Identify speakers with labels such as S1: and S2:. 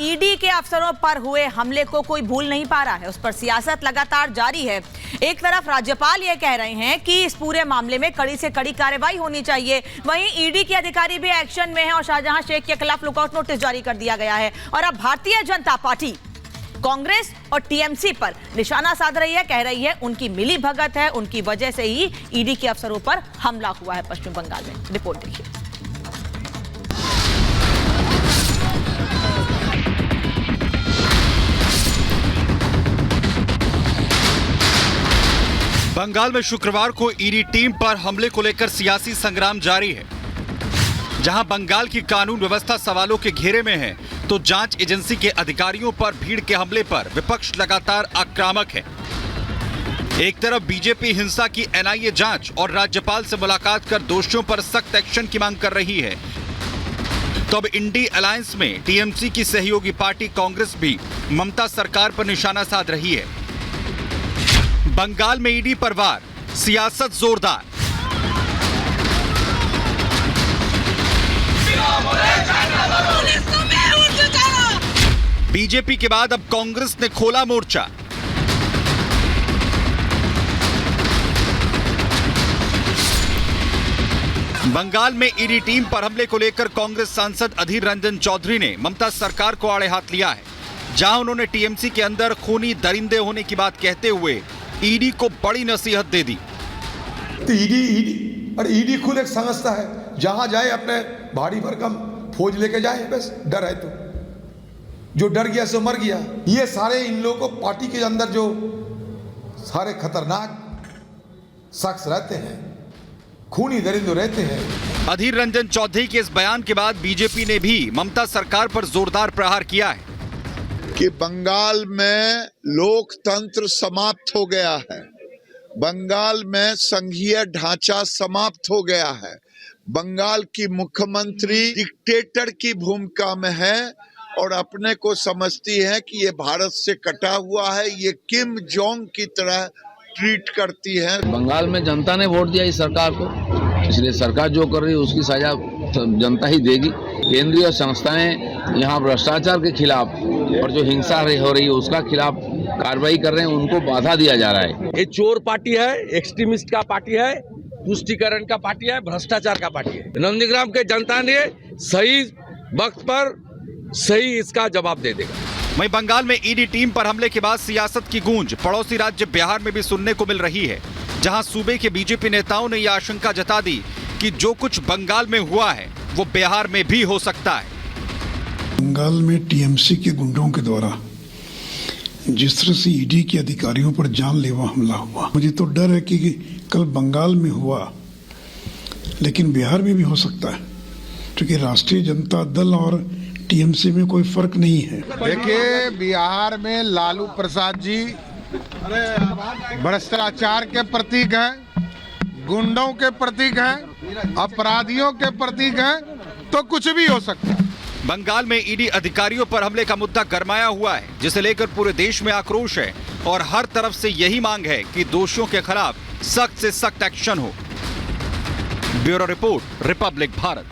S1: ED के अफसरों पर हुए हमले को कोई भूल नहीं पा रहा है, उस पर सियासत लगातार जारी है। एक तरफ राज्यपाल ये कह रहे हैं कि इस पूरे मामले में कड़ी से कड़ी कार्रवाई होनी चाहिए, वहीं ईडी के अधिकारी भी एक्शन में हैं और शाहजहां शेख के खिलाफ लुकआउट नोटिस जारी कर दिया गया है। और अब भारतीय जनता पार्टी कांग्रेस और टीएमसी पर निशाना साध रही है, कह रही है उनकी मिली भगत है, उनकी वजह से ही ईडी के अफसरों पर हमला हुआ है पश्चिम बंगाल में। रिपोर्ट देखिए।
S2: बंगाल में शुक्रवार को ईडी टीम पर हमले को लेकर सियासी संग्राम जारी है। जहां बंगाल की कानून व्यवस्था सवालों के घेरे में है, तो जांच एजेंसी के अधिकारियों पर भीड़ के हमले पर विपक्ष लगातार आक्रामक है। एक तरफ बीजेपी हिंसा की एनआईए जांच और राज्यपाल से मुलाकात कर दोषियों पर सख्त एक्शन की मांग कर रही है, तो अब इंडी अलायंस में टीएमसी की सहयोगी पार्टी कांग्रेस भी ममता सरकार पर निशाना साध रही है। बंगाल में ईडी पर वार, सियासत जोरदार। बीजेपी के बाद अब कांग्रेस ने खोला मोर्चा। बंगाल में ईडी टीम पर हमले को लेकर कांग्रेस सांसद अधीर रंजन चौधरी ने ममता सरकार को आड़े हाथ लिया है, जहां उन्होंने टीएमसी के अंदर खूनी दरिंदे होने की बात कहते हुए ईडी को बड़ी नसीहत दे दी।
S3: तो ईडी खुद एक संस्था है, जहां जाए अपने भारी भरकम फौज लेके जाए, बस डर है तो जो डर गया सो मर गया। ये सारे इन लोगों को पार्टी के अंदर जो सारे खतरनाक शख्स रहते हैं, खूनी दरिंदे रहते हैं।
S2: अधीर रंजन चौधरी के इस बयान के बाद बीजेपी ने भी ममता सरकार पर जोरदार प्रहार किया है
S4: कि बंगाल में लोकतंत्र समाप्त हो गया है, बंगाल में संघीय ढांचा समाप्त हो गया है, बंगाल की मुख्यमंत्री डिक्टेटर की भूमिका में है और अपने को समझती है कि ये भारत से कटा हुआ है, ये किम जोंग की तरह ट्रीट करती है।
S5: बंगाल में जनता ने वोट दिया इस सरकार को, इसलिए सरकार जो कर रही है उसकी सजा जनता ही देगी। केंद्रीय संस्थाएं यहाँ भ्रष्टाचार के खिलाफ और जो हिंसा हो रही है उसका खिलाफ कार्रवाई कर रहे हैं, उनको बाधा दिया जा रहा है।
S6: ये चोर पार्टी है, एक्सट्रीमिस्ट का पार्टी है, तुष्टीकरण का पार्टी है, भ्रष्टाचार का पार्टी है। नंदीग्राम के जनता ने सही वक्त पर सही इसका जवाब दे देगा।
S2: वहीं बंगाल में ईडी टीम पर हमले के बाद सियासत की गूंज पड़ोसी राज्य बिहार में भी सुनने को मिल रही है, जहां सूबे के बीजेपी नेताओं ने यह आशंका जता दी कि जो कुछ बंगाल में हुआ है वो बिहार में भी हो सकता है।
S7: बंगाल में टीएमसी के गुंडों के द्वारा जिस तरह से ईडी के अधिकारियों पर जानलेवा हमला हुआ, मुझे तो डर है कि कल बंगाल में हुआ लेकिन बिहार में भी हो सकता है, क्योंकि राष्ट्रीय जनता दल और टीएमसी में कोई फर्क नहीं है।
S8: देखिए, बिहार में लालू प्रसाद जी भ्रष्टाचार के प्रतीक हैं, गुंडों के प्रतीक हैं, अपराधियों के प्रतीक हैं, तो कुछ भी हो सकता है।
S2: बंगाल में ईडी अधिकारियों पर हमले का मुद्दा गरमाया हुआ है, जिसे लेकर पूरे देश में आक्रोश है और हर तरफ से यही मांग है कि दोषियों के खिलाफ सख्त से सख्त एक्शन हो। Bureau report, Republic Bharat.